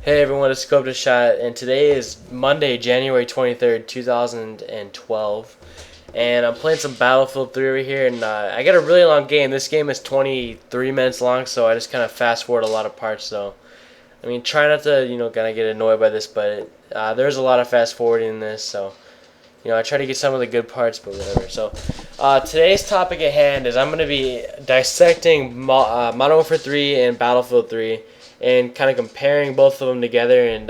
Hey everyone, it's Scope to Shot, and today is Monday, January 23rd, 2012, and I'm playing some Battlefield 3 over here, and I got a really long game. This game is 23 minutes long, so I just kind of fast forward a lot of parts, so, I mean, try not to, kind of get annoyed by this, but there's a lot of fast forwarding in this, so, I try to get some of the good parts, but whatever. So, today's topic at hand is I'm going to be dissecting Modern Warfare 3 and Battlefield 3, and kind of comparing both of them together and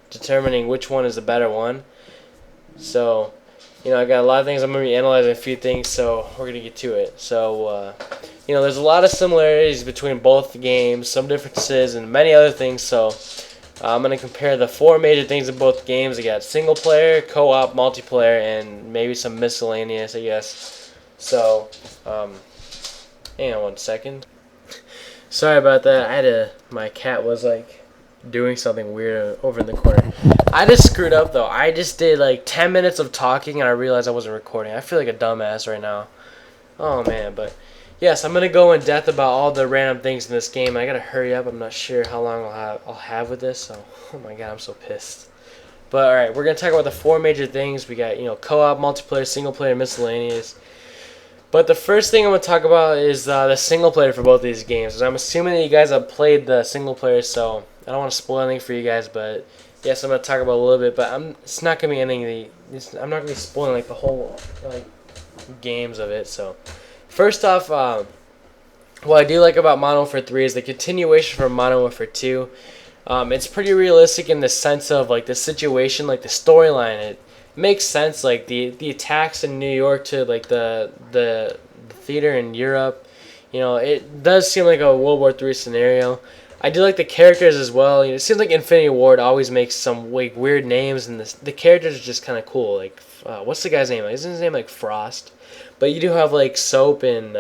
determining which one is the better one. So, I got a lot of things. I'm going to be analyzing a few things, so we're going to get to it. So, there's a lot of similarities between both games, some differences, and many other things. So, I'm going to compare the four major things in both games. I got single player, co-op, multiplayer, and maybe some miscellaneous, I guess. So, hang on one second. Sorry about that. My cat was like doing something weird over in the corner. I just screwed up though. I just did like 10 minutes of talking and I realized I wasn't recording. I feel like a dumbass right now. Oh man, but yes, I'm gonna go in depth about all the random things in this game. I gotta hurry up. I'm not sure how long I'll have with this. So, oh my god, I'm so pissed. But all right, we're gonna talk about the four major things. We got co-op, multiplayer, single player, miscellaneous. But the first thing I'm going to talk about is the single player for both of these games. I'm assuming that you guys have played the single player, so I don't want to spoil anything for you guys. But yes, I'm going to talk about a little bit. But it's not going to be anything. I'm not going to be spoiling like the whole games of it. So first off, what I do like about Modern Warfare 3 is the continuation from Modern Warfare 2. It's pretty realistic in the sense of like the situation, like the storyline. It makes sense, like the attacks in New York to like the theater in Europe. It does seem like a World War III scenario. I do like the characters as well. It seems like Infinity Ward always makes some like weird names, and the characters are just kind of cool. Like, what's the guy's name? Isn't his name like Frost? But you do have like Soap and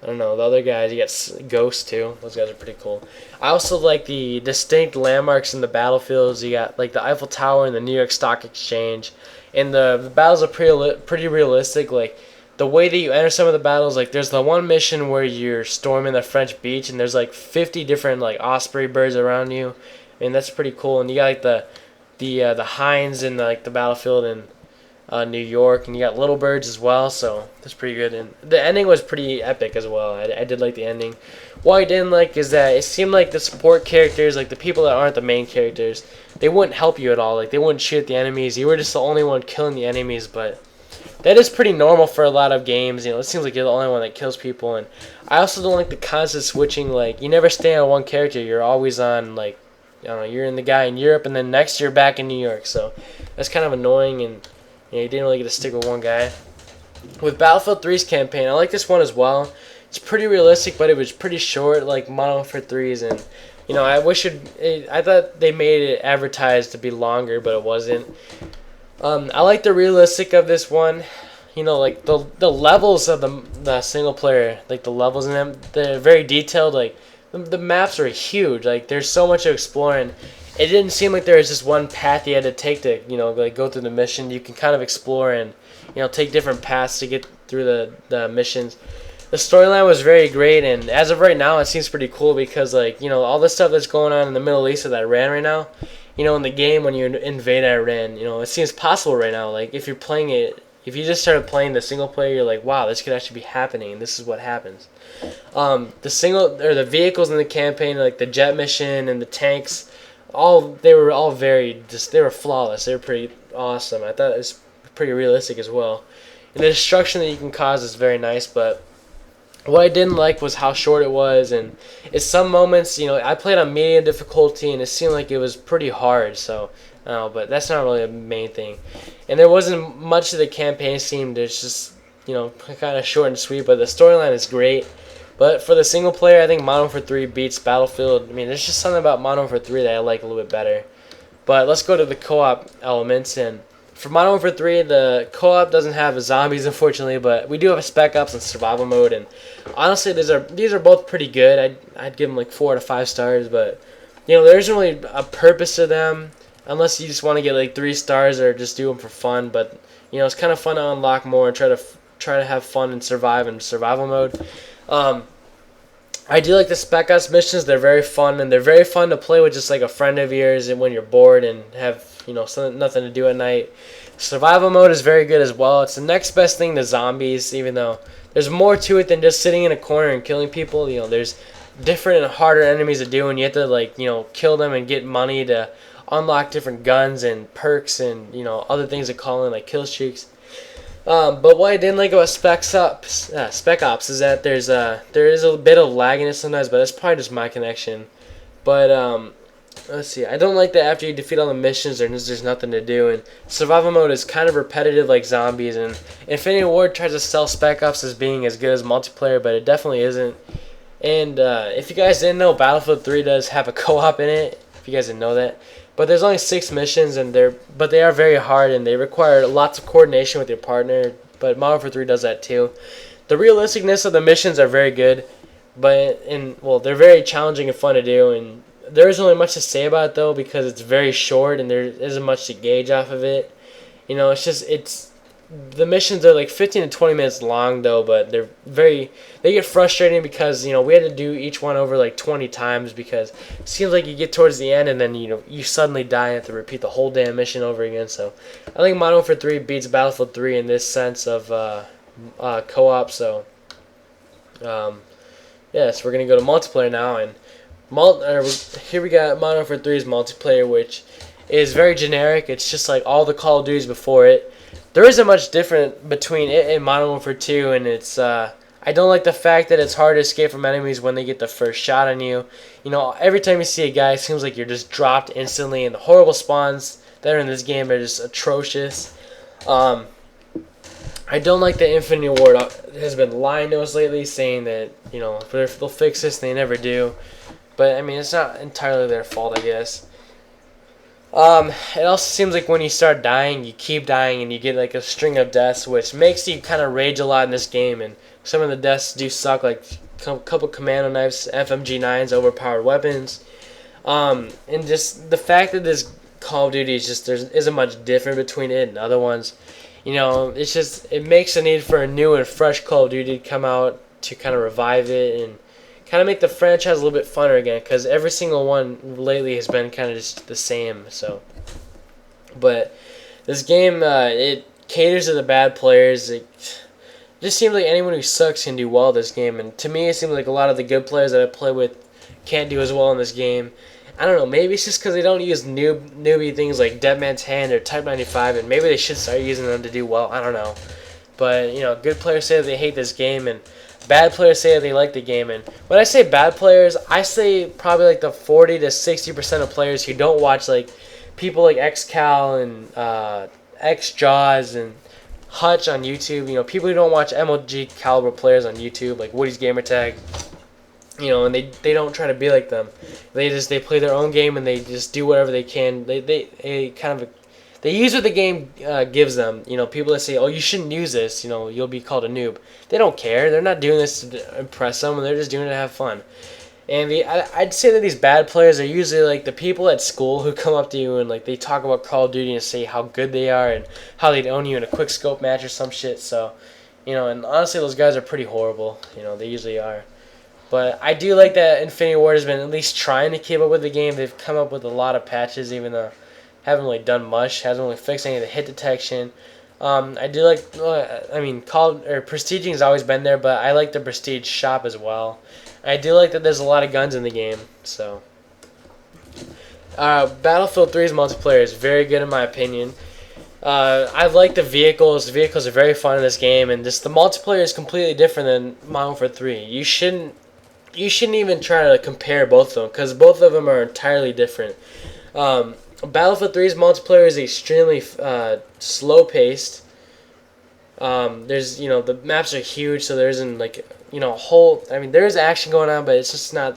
I don't know, the other guys. You got Ghost too. Those guys are pretty cool. I also like the distinct landmarks in the battlefields. You got like the Eiffel Tower and the New York Stock Exchange. And the battles are pretty realistic. Like the way that you enter some of the battles, like there's the one mission where you're storming the French beach and there's like 50 different like osprey birds around you. And that's pretty cool. And you got like the hinds in the battlefield and New York, and you got Little Birds as well, so that's pretty good. And the ending was pretty epic as well. I did like the ending. What I didn't like is that it seemed like the support characters, like the people that aren't the main characters, they wouldn't help you at all. Like they wouldn't shoot at the enemies. You were just the only one killing the enemies, but that is pretty normal for a lot of games. It seems like you're the only one that kills people. And I also don't like the constant switching. Like you never stay on one character. You're always on like, I don't know, you're in the guy in Europe, and then next you're back in New York. So that's kind of annoying, and you didn't really get to stick with one guy. With Battlefield 3's campaign, I like this one as well. It's pretty realistic, but it was pretty short, like Modern Warfare 3's, and I thought they made it advertised to be longer, but it wasn't. I like the realistic of this one. Like the levels of the single player, like the levels in them, they're very detailed. Like the maps are huge. Like there's so much to explore, and it didn't seem like there was just one path you had to take to, like go through the mission. You can kind of explore and, take different paths to get through the missions. The storyline was very great, and as of right now, it seems pretty cool because, like, all the stuff that's going on in the Middle East with Iran right now, in the game when you invade Iran, it seems possible right now. Like, if you're playing it, if you just started playing the single player, you're like, wow, this could actually be happening, and this is what happens. The vehicles in the campaign, like the jet mission and the tanks, they were all they were flawless. They were pretty awesome. I thought it was pretty realistic as well. And the destruction that you can cause is very nice, but what I didn't like was how short it was, and at some moments, I played on medium difficulty and it seemed like it was pretty hard, so but that's not really the main thing. And there wasn't much of the campaign seemed, it's just, kind of short and sweet, but the storyline is great. But for the single player, I think Modern Warfare 3 beats Battlefield. I mean, there's just something about Modern Warfare 3 that I like a little bit better. But let's go to the co-op elements. And for Modern Warfare 3, the co-op doesn't have zombies, unfortunately, but we do have a Spec Ops and survival mode. And honestly, these are both pretty good. I'd give them like 4 out of 5 stars. But there isn't really a purpose to them unless you just want to get like 3 stars or just do them for fun. But it's kind of fun to unlock more and try to have fun and survive in survival mode. I do like the Spec Ops missions. They're very fun, and they're very fun to play with just like a friend of yours and when you're bored and have, something, nothing to do at night. Survival mode is very good as well. It's the next best thing to zombies, even though there's more to it than just sitting in a corner and killing people. There's different and harder enemies to do, and you have to kill them and get money to unlock different guns and perks and other things to call in like kill streaks. But what I didn't like about Spec Ops is that there is a bit of lagginess sometimes, but that's probably just my connection. But let's see, I don't like that after you defeat all the missions, there's nothing to do, and survival mode is kind of repetitive like zombies. And Infinity Ward tries to sell Spec Ops as being as good as multiplayer, but it definitely isn't. And if you guys didn't know, Battlefield 3 does have a co-op in it. If you guys didn't know that. But there's only 6 missions, but they are very hard, and they require lots of coordination with your partner. But Modern Warfare 3 does that too. The realisticness of the missions are very good, they're very challenging and fun to do. And there isn't really much to say about it though, because it's very short and there isn't much to gauge off of it. The missions are like 15 to 20 minutes long though, but they get frustrating because we had to do each one over like 20 times, because it seems like you get towards the end and then you suddenly die and have to repeat the whole damn mission over again. So I think Modern Warfare 3 beats Battlefield 3 in this sense of co-op. So yes, we're gonna go to multiplayer now, and here we got Modern Warfare 3's multiplayer, which is very generic. It's just like all the Call of Duties before it. There isn't much different between it and Modern Warfare 2, and I don't like the fact that it's hard to escape from enemies when they get the first shot on you. Every time you see a guy, it seems like you're just dropped instantly, and the horrible spawns that are in this game are just atrocious. I don't like that Infinity Ward has been lying to us lately, saying that they'll fix this, and they never do. But I mean, it's not entirely their fault, I guess. It also seems like when you start dying, you keep dying, and you get like a string of deaths, which makes you kind of rage a lot in this game. And some of the deaths do suck, like a couple commando knives, FMG9s, overpowered weapons. And just the fact that this Call of Duty is just there isn't much different between it and other ones. It makes a need for a new and fresh Call of Duty to come out to kind of revive it and kind of make the franchise a little bit funner again, because every single one lately has been kind of just the same. But this game, it caters to the bad players. It just seems like anyone who sucks can do well this game, and to me it seems like a lot of the good players that I play with can't do as well in this game. I don't know, maybe it's just because they don't use newbie things like Dead Man's Hand or Type 95, and maybe they should start using them to do well. I don't know. But, good players say that they hate this game, and bad players say that they like the game. And when I say bad players, I say probably like the 40 to 60% of players who don't watch like people like XCal and XJaws and Hutch on YouTube. People who don't watch MLG caliber players on YouTube, like Woody's Gamertag. And they don't try to be like them. They play their own game, and they just do whatever they can. They use what the game gives them. People that say, "Oh, you shouldn't use this," you'll be called a noob. They don't care. They're not doing this to impress someone. They're just doing it to have fun. And I'd say that these bad players are usually like the people at school who come up to you and like they talk about Call of Duty and say how good they are and how they'd own you in a quick scope match or some shit. So, and honestly, those guys are pretty horrible. They usually are. But I do like that Infinity Ward has been at least trying to keep up with the game. They've come up with a lot of patches, even though haven't really done much. Hasn't really fixed any of the hit detection. I do like. Prestiging has always been there, but I like the Prestige shop as well. I do like that there's a lot of guns in the game. So, Battlefield 3's multiplayer is very good in my opinion. I like the vehicles. The vehicles are very fun in this game, and just the multiplayer is completely different than Modern Warfare 3. You shouldn't even try to compare both of them, because both of them are entirely different. Battlefield 3's multiplayer is extremely slow paced. The maps are huge, so there isn't a whole. I mean, there is action going on, but it's just not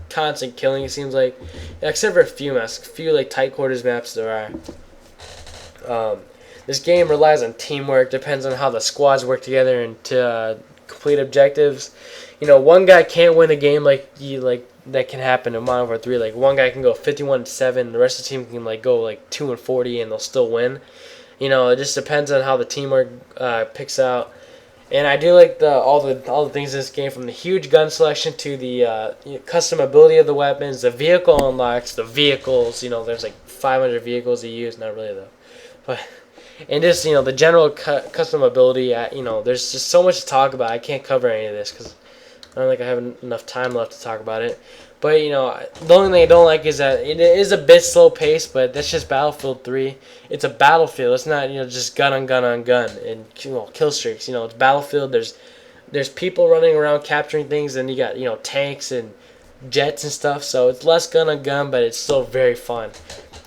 constant killing. It seems like, except for a few maps, like tight quarters maps there are. This game relies on teamwork. Depends on how the squads work together and to complete objectives. One guy can't win a game that can happen in Modern Warfare 3. Like one guy can go 51-7, the rest of the team can go 2-40, and they'll still win. It just depends on how the teamwork picks out. And I do like all the things in this game, from the huge gun selection to the customability of the weapons, the vehicle unlocks, the vehicles. There's like 500 vehicles to use. Not really though, but and just the general customability. There's just so much to talk about. I can't cover any of this because I don't think I have enough time left to talk about it. But the only thing I don't like is that it is a bit slow paced. But that's just Battlefield 3. It's a battlefield. It's not just gun on gun on gun and kill streaks. It's Battlefield. There's people running around capturing things, and you got tanks and jets and stuff. So it's less gun on gun, but it's still very fun.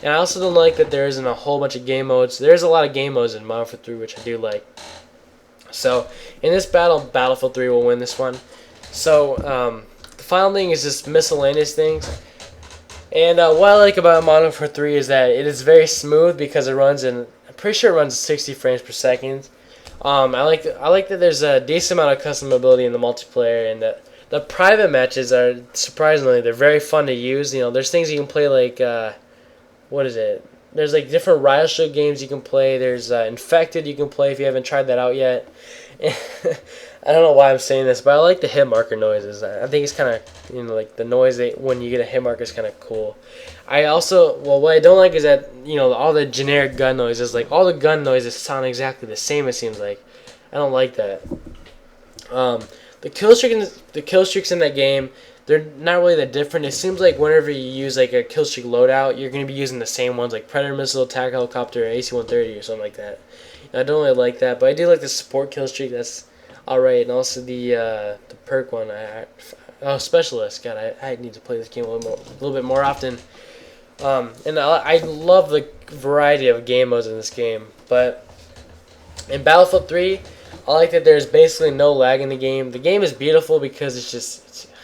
And I also don't like that there isn't a whole bunch of game modes. There's a lot of game modes in Modern Warfare 3, which I do like. So in this battle, Battlefield 3 will win this one. So the final thing is just miscellaneous things. And what I like about Modern Warfare 3 is that it is very smooth because it runs in, I'm pretty sure it runs 60 frames per second. I like that there's a decent amount of customability in the multiplayer, and that the private matches are they're very fun to use. There's things you can play like what is it? There's like different Riot Shield games you can play. There's Infected you can play if you haven't tried that out yet. I don't know why I'm saying this, but I like the hit marker noises. I think it's kind of, like the noise when you get a hit marker is kind of cool. What I don't like is that, all the generic gun noises, like all the gun noises sound exactly the same, it seems like. I don't like that. The kill streaks in that game, they're not really that different. It seems like whenever you use like a kill streak loadout, you're going to be using the same ones, like Predator missile, attack helicopter, AC-130 or something like that. I don't really like that, but I do like the support kill streak. That's alright, and also the perk one. Specialist. God, I need to play this game a little bit more often. And I love the variety of game modes in this game. But in Battlefield 3, I like that there's basically no lag in the game. The game is beautiful because I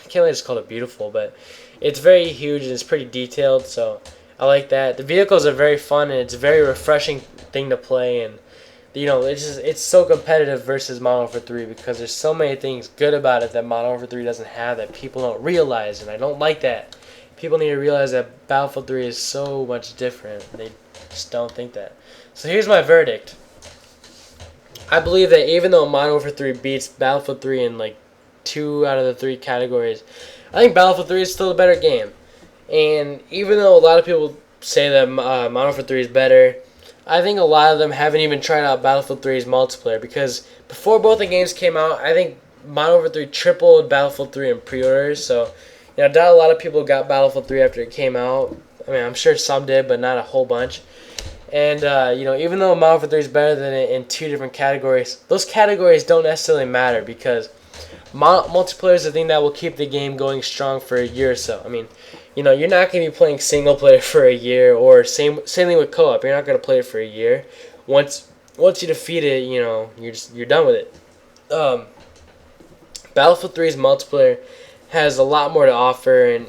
can't really just call it beautiful, but it's very huge and it's pretty detailed. So I like that. The vehicles are very fun and it's a very refreshing thing to play, and it's so competitive versus Modern Warfare 3 because there's so many things good about it that Modern Warfare 3 doesn't have that people don't realize, and I don't like that. People need to realize that Battlefield 3 is so much different. They just don't think that. So here's my verdict. I believe that even though Modern Warfare 3 beats Battlefield 3 in like 2 out of the 3 categories, I think Battlefield 3 is still a better game. And even though a lot of people say that Modern Warfare 3 is better, I think a lot of them haven't even tried out Battlefield 3's multiplayer, because before both the games came out, I think Modern Warfare 3 tripled Battlefield 3 in pre-orders. So, I doubt a lot of people got Battlefield 3 after it came out. I mean, I'm sure some did, but not a whole bunch. And, even though Modern Warfare 3 is better than it in 2 different categories, those categories don't necessarily matter because multiplayer is the thing that will keep the game going strong for a year or so. I mean, you're not going to be playing single player for a year, or same thing with co-op. You're not going to play it for a year. Once you defeat it, you're done with it. Battlefield 3's multiplayer has a lot more to offer, and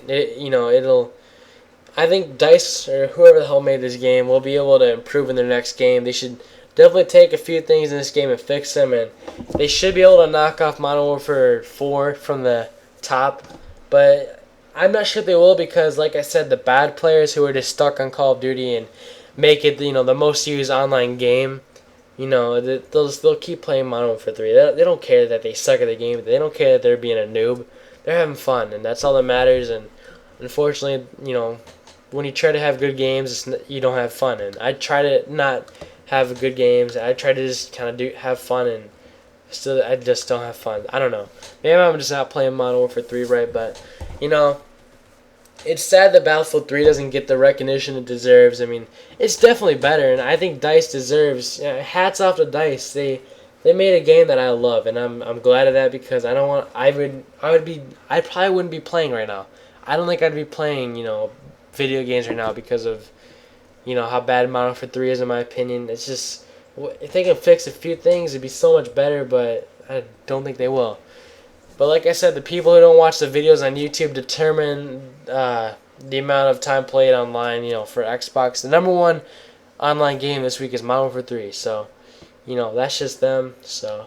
I think DICE or whoever the hell made this game will be able to improve in their next game. They should definitely take a few things in this game and fix them, and they should be able to knock off Modern Warfare 4 from the top. But I'm not sure they will, because, like I said, the bad players who are just stuck on Call of Duty and make it, the most used online game, they'll keep playing Modern Warfare 3. They don't care that they suck at the game. They don't care that they're being a noob. They're having fun, and that's all that matters. And unfortunately, when you try to have good games, you don't have fun. And I try to not have good games. I try to just kind of have fun, and still I just don't have fun. I don't know. Maybe I'm just not playing Modern Warfare 3 right, but it's sad that Battlefield 3 doesn't get the recognition it deserves. I mean, it's definitely better, and I think DICE deserves. Hats off to DICE. They made a game that I love, and I'm glad of that, because I probably wouldn't be playing right now. I don't think I'd be playing video games right now because of how bad Modern Warfare 3 is, in my opinion. It's just, if they can fix a few things, it'd be so much better, but I don't think they will. But like I said, the people who don't watch the videos on YouTube determine the amount of time played online, for Xbox. The number one online game this week is Modern Warfare 3. So, that's just them. So,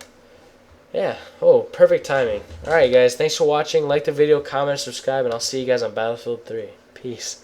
yeah. Oh, perfect timing. Alright, guys. Thanks for watching. Like the video, comment, subscribe, and I'll see you guys on Battlefield 3. Peace.